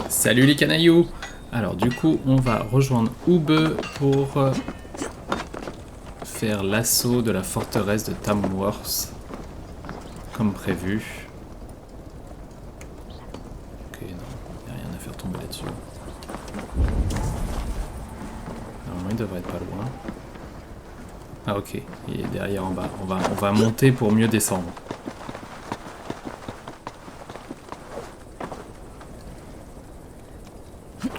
Salut les canailloux. Alors du coup on va rejoindre Ubbe pour faire l'assaut de la forteresse de Tamworth comme prévu. Ok, non, il n'y a rien à faire tomber là-dessus. Normalement il devrait être pas loin. Ah ok, il est derrière en bas. On va monter pour mieux descendre.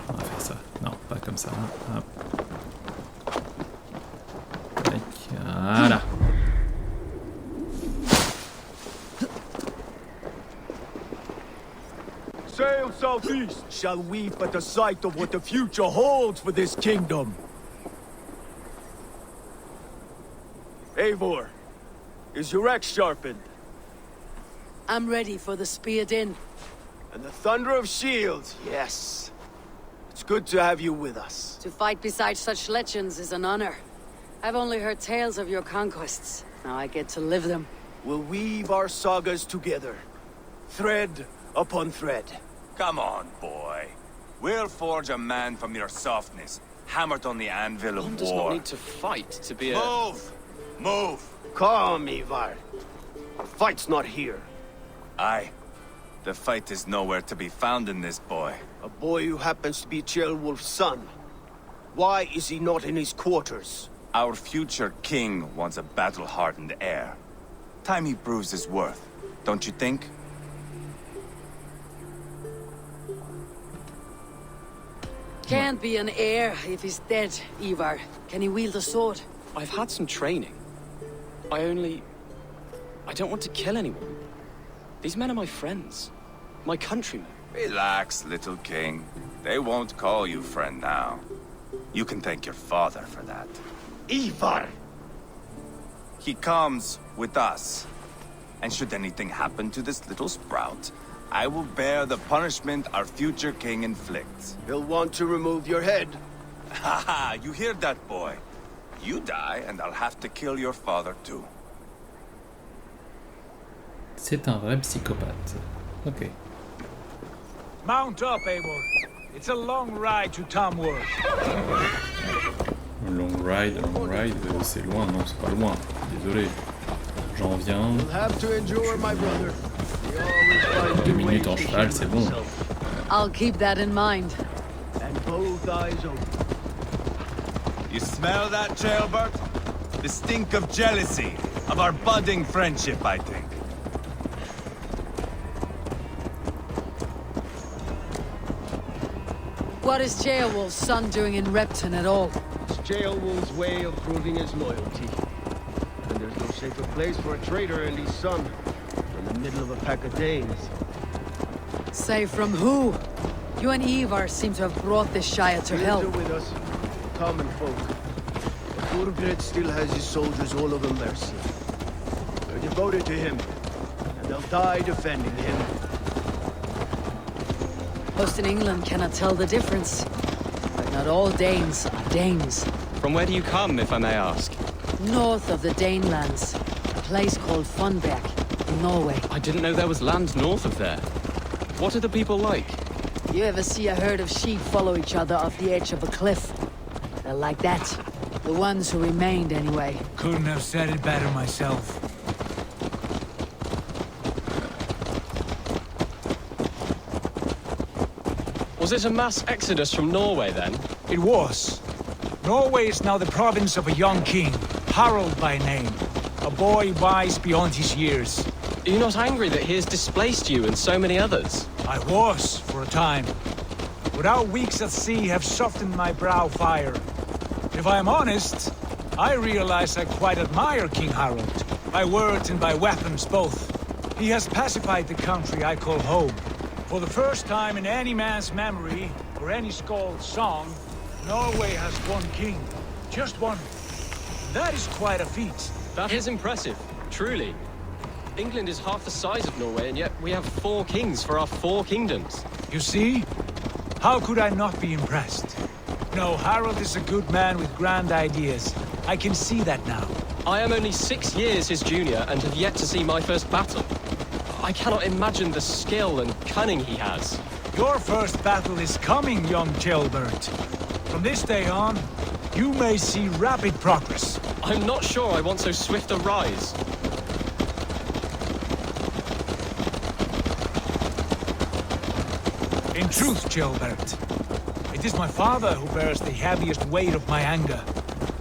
On va faire ça. Non, pas comme ça. Hop. Tac, voilà. Sail southeast, shall weep at the sight of what the future holds for this kingdom. Eivor, is your axe sharpened? I'm ready for the spear din. And the thunder of shields, yes. It's good to have you with us. To fight beside such legends is an honor. I've only heard tales of your conquests. Now I get to live them. We'll weave our sagas together, thread upon thread. Come on, boy. We'll forge a man from your softness, hammered on the anvil of One does war. not need to fight to be a... Move! Move! Calm, Ivar. The fight's not here. Aye. The fight is nowhere to be found in this boy. A boy who happens to be Ceolwulf's son. Why is he not in his quarters? Our future king wants a battle-hardened heir. Time he proves his worth, don't you think? Can't be an heir if he's dead, Ivar. Can he wield a sword? I've had some training. I don't want to kill anyone. These men are my friends. My countrymen. Relax, little king. They won't call you friend now. You can thank your father for that. Ivar! He comes with us. And should anything happen to this little sprout, I will bear the punishment our future king inflicts. He'll want to remove your head. Haha, you hear that, boy? You die, and I'll have to kill your father too. C'est un vrai psychopathe. Ok. Mount up, Eivor. It's a long ride to Tamworth. Long ride, c'est loin, non, c'est pas loin. Désolé. J'en viens. You'll have to endure, my brother. We always find 2 new minutes en ways to cheval, shield c'est bon. himself. I'll keep that in mind. And both eyes open. You smell that, Jailbert? The stink of jealousy, of our budding friendship, I think. What is Ceolwulf's son doing in Repton at all? It's Ceolwulf's way of proving his loyalty. And there's no safer place for a traitor and his son in the middle of a pack of Danes. Say from who? You and Ivar seem to have brought this Shire to Danes hell. are with us, common folk. But Burgred still has his soldiers all over mercy. They're devoted to him, and they'll die defending him. Most in England cannot tell the difference. But not all Danes are Danes. From where do you come, if I may ask? North of the Danelands, a place called Funberg, in Norway. I didn't know there was land north of there. What are the people like? You ever see a herd of sheep follow each other off the edge of a cliff? They're like that. The ones who remained, anyway. Couldn't have said it better myself. Was it a mass exodus from Norway, then? It was. Norway is now the province of a young king, Harald by name. A boy wise beyond his years. Are you not angry that he has displaced you and so many others? I was, for a time. But our weeks at sea have softened my brow fire. If I am honest, I realize I quite admire King Harald. By words and by weapons both. He has pacified the country I call home. For the first time in any man's memory, or any skald's song, Norway has one king. Just one. That is quite a feat. That is impressive, truly. England is half the size of Norway, and yet we have 4 kings for our 4 kingdoms. You see? How could I not be impressed? No, Harald is a good man with grand ideas. I can see that now. I am only 6 years his junior and have yet to see my first battle. I cannot imagine the skill and cunning he has. Your first battle is coming, young Gilbert. From this day on, you may see rapid progress. I'm not sure I want so swift a rise. In truth, Gilbert, it is my father who bears the heaviest weight of my anger,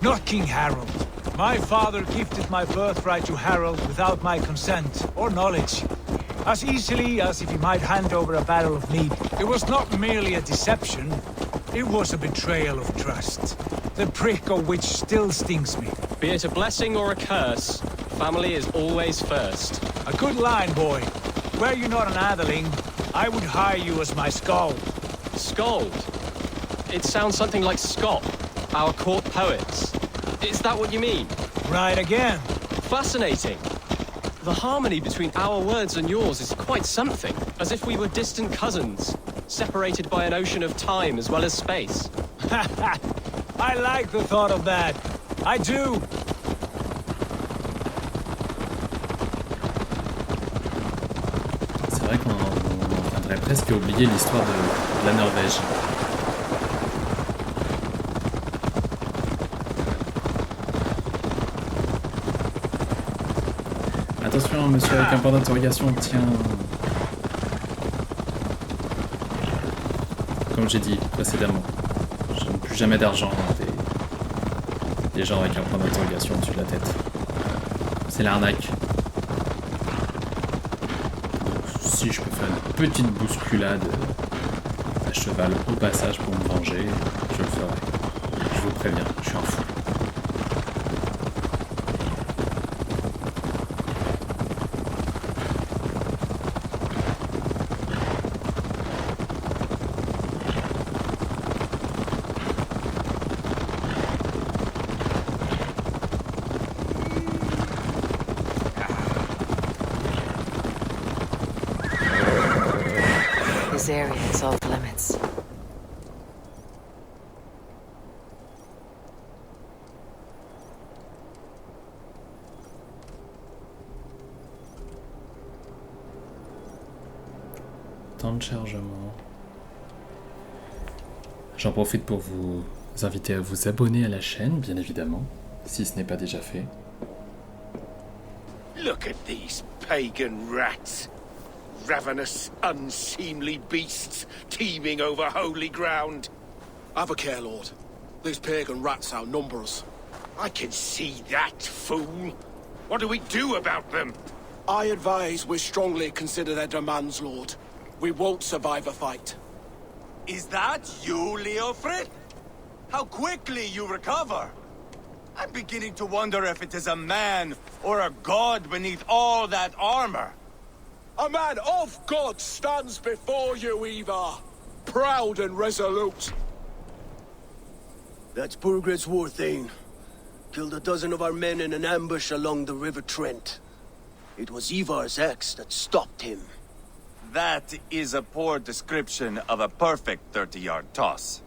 not King Harold. My father gifted my birthright to Harold without my consent or knowledge, as easily as if he might hand over a barrel of meat. It was not merely a deception, it was a betrayal of trust, the prick of which still stings me. Be it a blessing or a curse, family is always first. A good line, boy. Were you not an atheling, I would hire you as my skald. Skald? It sounds something like Scott, our court poets. Is that what you mean? Right again. Fascinating. The harmony between our words and yours is quite something. As if we were distant cousins, separated by an ocean of time as well as space. I like the thought of that. I do. C'est vrai qu'on viendrait presque oublier l'histoire de la Norvège. Attention, monsieur, avec un point d'interrogation, tiens. Comme j'ai dit précédemment, je n'ai plus jamais d'argent des gens avec un point d'interrogation au-dessus de la tête. C'est l'arnaque. Si je peux faire une petite bousculade à cheval au passage pour me venger, je le ferai. Je vous préviens, je suis un fou. This area is off limits. Temps de chargement. J'en profite pour vous inviter à vous abonner à la chaîne, bien évidemment, si ce n'est pas déjà fait. Look at these pagan rats. Ravenous, unseemly beasts teeming over holy ground. Have a care, Lord. These pagan rats outnumber us. I can see that, fool. What do we do about them? I advise we strongly consider their demands, Lord. We won't survive a fight. Is that you, Leofrid? How quickly you recover! I'm beginning to wonder if it is a man or a god beneath all that armor. A man of God stands before you, Ivar. Proud and resolute. That's Burgred's war thane. Killed a dozen of our men in an ambush along the River Trent. It was Ivar's axe that stopped him. That is a poor description of a perfect 30-yard toss.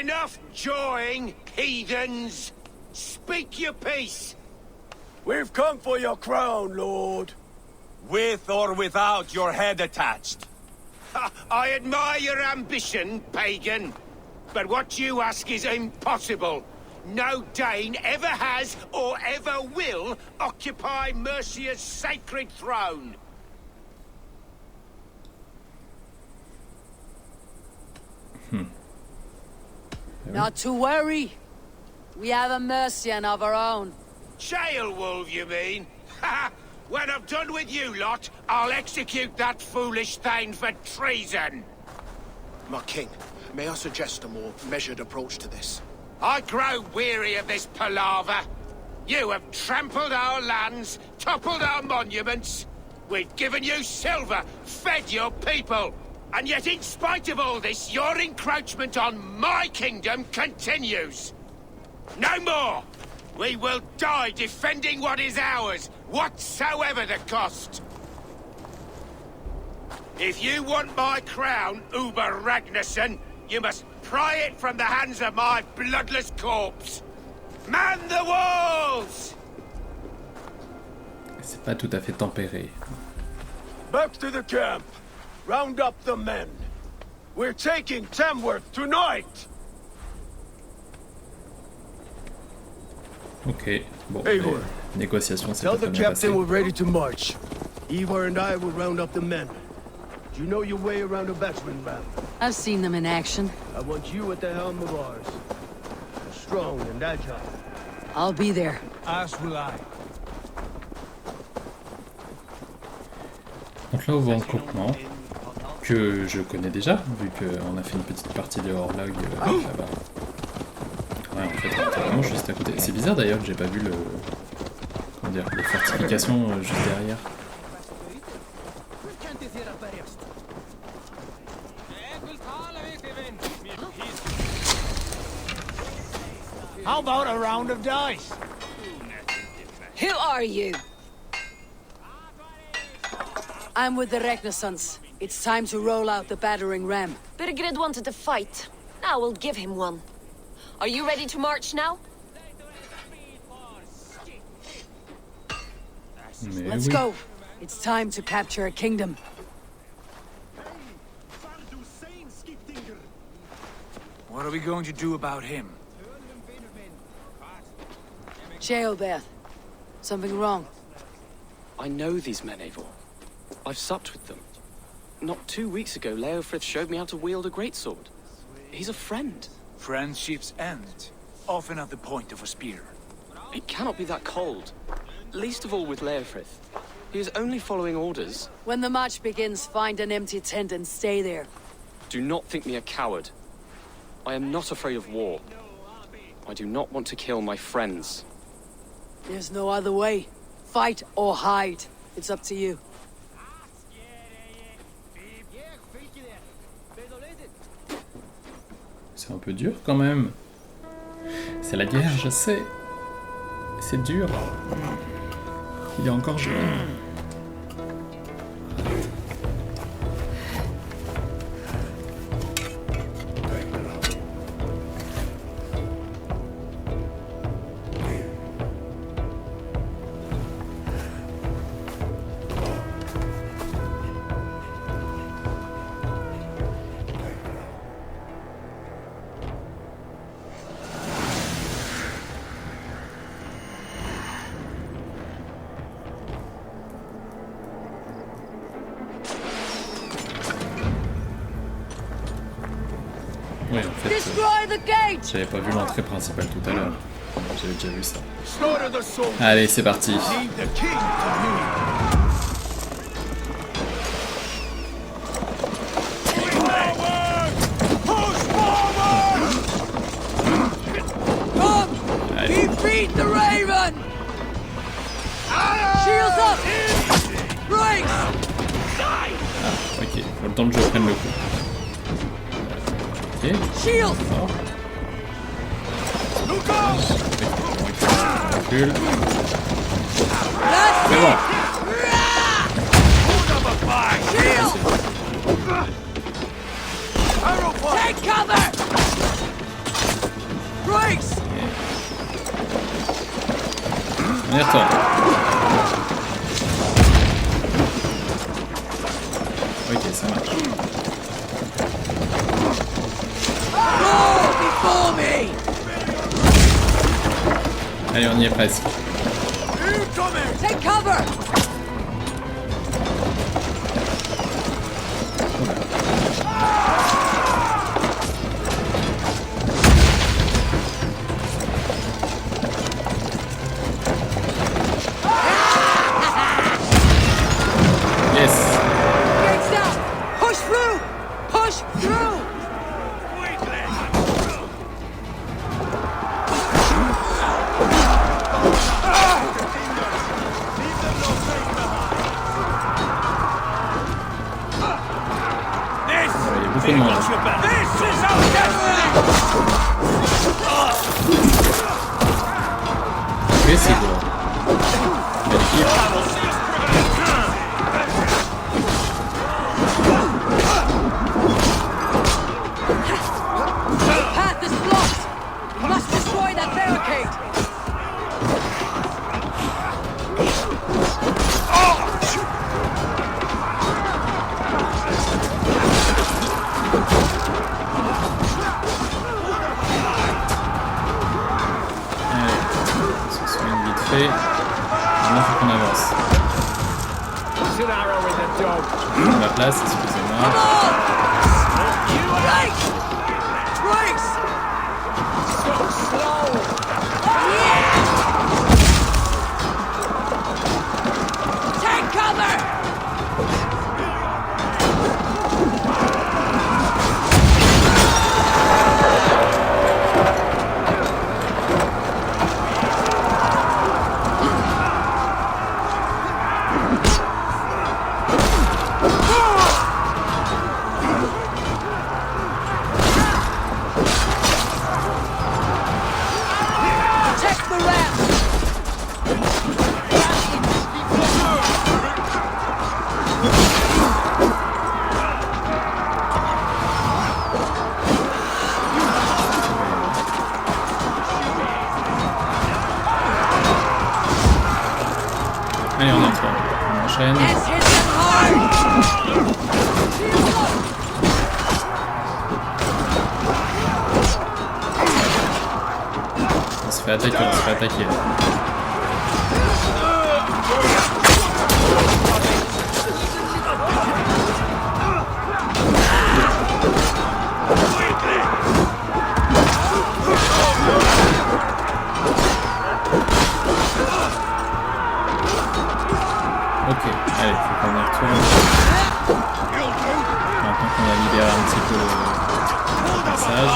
Enough jawing, heathens! Speak your piece! We've come for your crown, Lord. With or without your head attached. I admire your ambition, pagan. But what you ask is impossible. No Dane ever has or ever will occupy Mercia's sacred throne. Not to worry. We have a Mercian of our own. Jail wolf, you mean? Ha! When I'm done with you lot, I'll execute that foolish thing for treason. My king, may I suggest a more measured approach to this? I grow weary of this palaver. You have trampled our lands, toppled our monuments. We've given you silver, fed your people. And yet in spite of all this, your encroachment on my kingdom continues. No more! We will die defending what is ours, whatsoever the cost. If you want my crown, Ubbe Ragnarsson, you must pry it from the hands of my bloodless corpse. Man the walls! C'est pas tout à fait tempéré. Back to the camp. Round up the men. We're taking Tamworth tonight! Ok, bon, Eivor, les négociations, c'est tell pas the très bien passé. captain we're ready to march. Ivar and I will round up the men. Do you know your way around a battering ram? I've seen them in action. I want you at the helm of ours. Strong and agile. I'll be there. As will I. Donc là, on va en campement, que je connais déjà, vu qu'on a fait une petite partie de Horlog là-bas. Ouais, en fait, on était vraiment juste à côté. C'est bizarre d'ailleurs que j'ai pas vu le... Comment dire, les fortifications juste derrière. How about a round of dice? Who are you? I'm with the Renaissance. It's time to roll out the battering ram. Burgred wanted to fight. Now we'll give him one. Are you ready to march now? Mais Let's oui. go. It's time to capture a kingdom. What are we going to do about him? Jailbeth. Something wrong. I know these men, Eivor. I've supped with them. Not 2 weeks ago, Leofrith showed me how to wield a greatsword. He's a friend. Friendships end, often at the point of a spear. It cannot be that cold. Least of all with Leofrith. He is only following orders. When the march begins, find an empty tent and stay there. Do not think me a coward. I am not afraid of war. I do not want to kill my friends. There's no other way. Fight or hide. It's up to you. C'est un peu dur quand même. C'est la guerre, je sais. C'est dur. Il est encore jeune. Oui, en fait, Destroy the gate! j'avais pas vu l'entrée principale tout à l'heure. J'avais déjà vu ça. Slaughter the soldiers! Allez, c'est parti. Leave the king to me! He beat the raven! Shields up! Brace! Ah, ok, faut le temps que je prenne le coup. Ok. Shields! Bon. Recule. That's C'est bon. Shield! Take cover! Brace! On y retourne. Ok, ça marche. Roll before me! Allez, on y est presque. Take cover! Yes. Gates down! Push through! Push through! Il y a beaucoup de monde. Ok, c'est bon. Belle équipe. The path is blocked! We must destroy that barricade! Allez, on se soigne vite fait. Maintenant, faut qu'on avance. La place, excusez-moi. Allez, on entre. On enchaîne. On se fait attaquer, on se fait attaquer. Ok, allez, faut qu'on y retourne. Maintenant qu'on a libéré un petit peu le passage.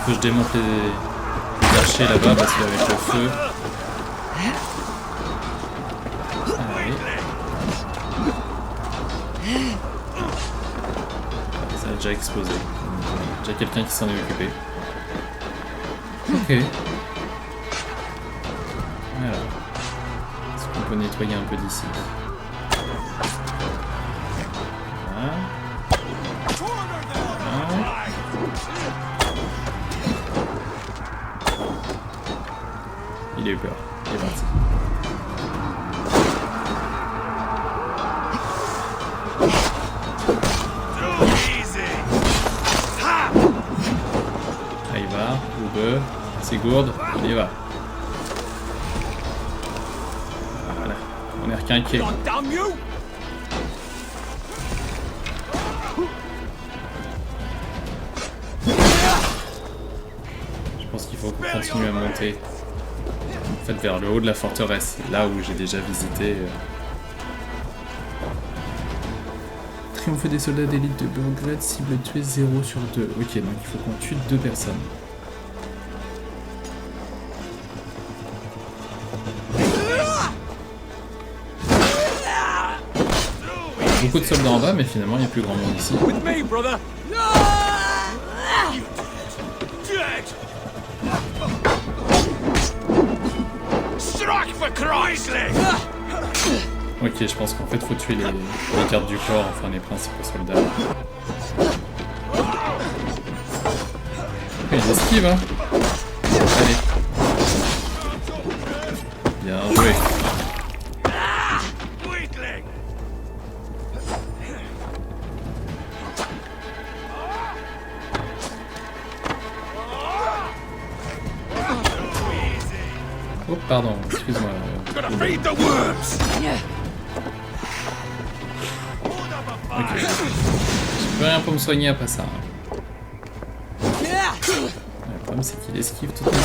Je démonte les archers là-bas parce qu'avec le feu. Allez. Ça a déjà explosé. Déjà quelqu'un qui s'en est occupé. Ok. Voilà. Est-ce qu'on peut nettoyer un peu d'ici? Voilà. Il a eu peur. Il est parti. Ivar, Ubbe, Sigurd, on y va. Voilà. On est requinqué. Je pense qu'il faut qu'on continue à monter. En fait, vers le haut de la forteresse, là où j'ai déjà visité. Triomphe des soldats d'élite de Burgred, cible tuée 0 sur 2. Ok, donc il faut qu'on tue 2 personnes. Beaucoup de soldats en bas, mais finalement il y a plus grand monde ici. Ok, je pense qu'en fait faut tuer les gardes du corps, enfin les principaux soldats. Il esquive, hein. Allez. Bien joué. Oh, pardon, excuse-moi. Ok. J'ai plus rien pour me soigner après ça. Le problème c'est qu'il esquive tout le temps.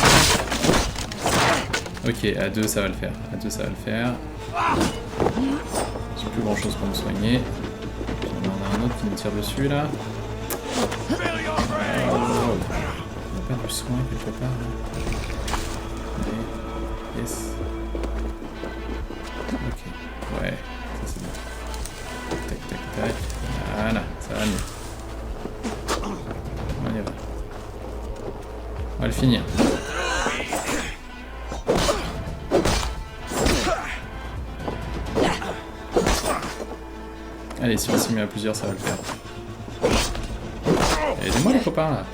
Ok, à 2 ça va le faire. À 2 ça va le faire. J'ai plus grand chose pour me soigner. On en a un autre qui me tire dessus là. Oh. On a pas du soin quelque part là. Allez. Yes. Ok. Ouais, ça c'est bon. Tac tac tac. Voilà, ça va mieux. On y va. On va le finir. Allez, si on s'y met à plusieurs, ça va le faire. Aidez-moi les copains là.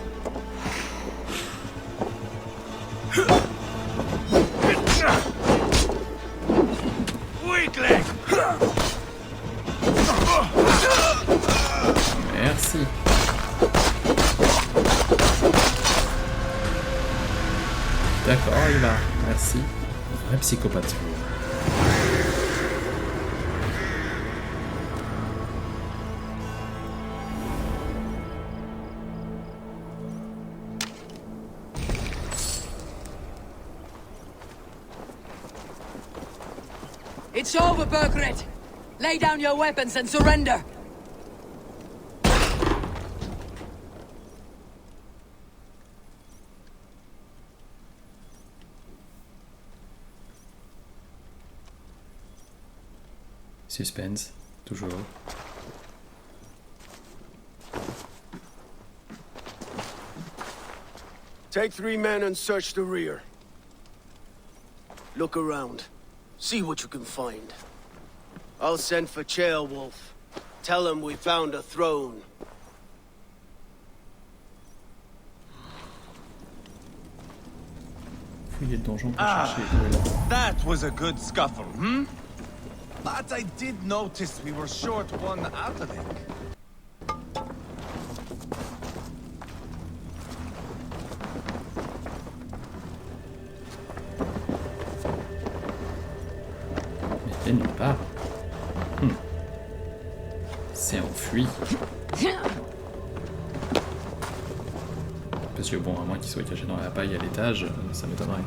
Merci. D'accord, Ivar. Merci. Vrai psychopathe. It's over, Burgred. Lay down your weapons and surrender. Suspense, toujours. Take 3 men and search the rear. Look around. See what you can find. I'll send for Wolf. Tell him we found a throne. Fouiller le donjon pour chercher. That was a good scuffle, hmm? But I did notice we were short one Avec. Mais nulle part. C'est enfui. Parce que bon, à moins qu'il soit caché dans la paille à l'étage, ça m'étonnerait.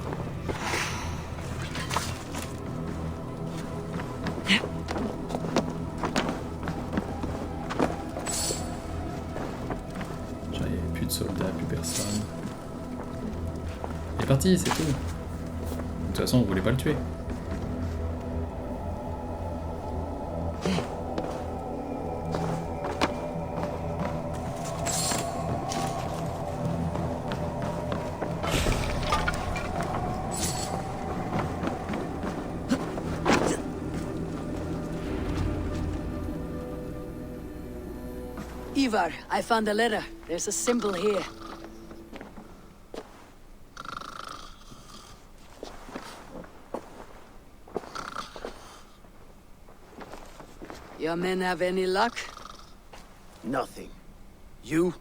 Plus de soldats, plus personne. Il est parti, c'est tout. De toute façon, on voulait pas le tuer. Ivar, I found a letter. There's a symbol here. Your men have any luck? Nothing. You?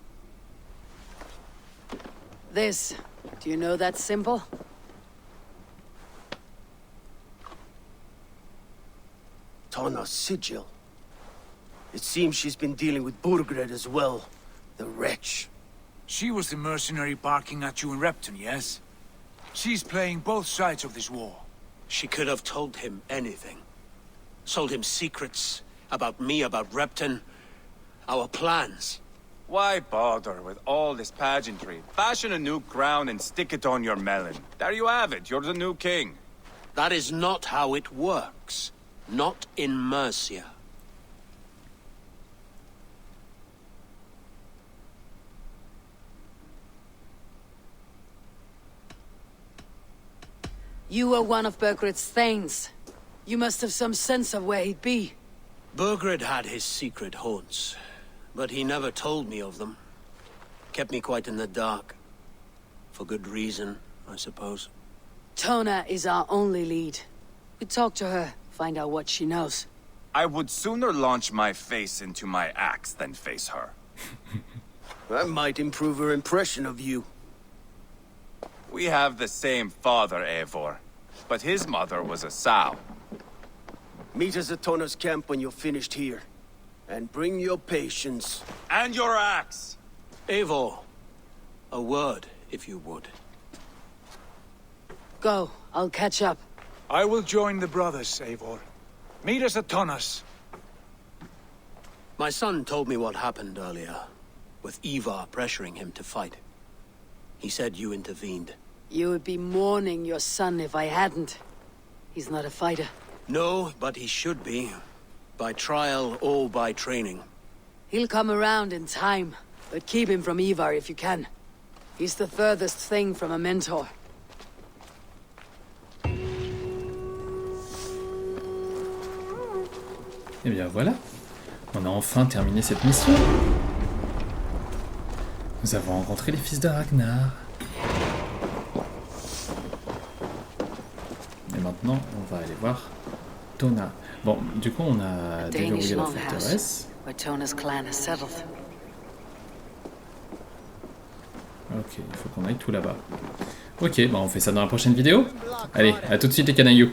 This. Do you know that symbol? Tana's sigil. It seems she's been dealing with Burgred as well. The wretch. She was the mercenary barking at you in Repton, yes? She's playing both sides of this war. She could have told him anything. Sold him secrets about me, about Repton, our plans. Why bother with all this pageantry? Fashion a new crown and stick it on your melon. There you have it, you're the new king. That is not how it works. Not in Mercia. You were one of Burgred's thanes. You must have some sense of where he'd be. Burgred had his secret haunts, but he never told me of them. Kept me quite in the dark. For good reason, I suppose. Tona is our only lead. We talk to her, find out what she knows. I would sooner launch my face into my axe than face her. That might improve her impression of you. We have the same father, Eivor, but his mother was a sow. Meet us at Tona's camp when you're finished here. And bring your patience. And your axe! Eivor, a word, if you would. Go, I'll catch up. I will join the brothers, Eivor. Meet us at Tona's. My son told me what happened earlier, with Ivar pressuring him to fight. He said you intervened. You would be mourning your son if I hadn't. He's not a fighter. No, but he should be. By trial or by training. He'll come around in time, but keep him from Ivar if you can. He's the furthest thing from a mentor. Et bien voilà, on a enfin terminé cette mission. Nous avons rencontré les fils de Ragnar. Et maintenant, on va aller voir Tona. Bon, du coup, on a déverrouillé la forteresse. Ok, il faut qu'on aille tout là-bas. Ok, bah on fait ça dans la prochaine vidéo. Allez, à tout de suite les canailloux.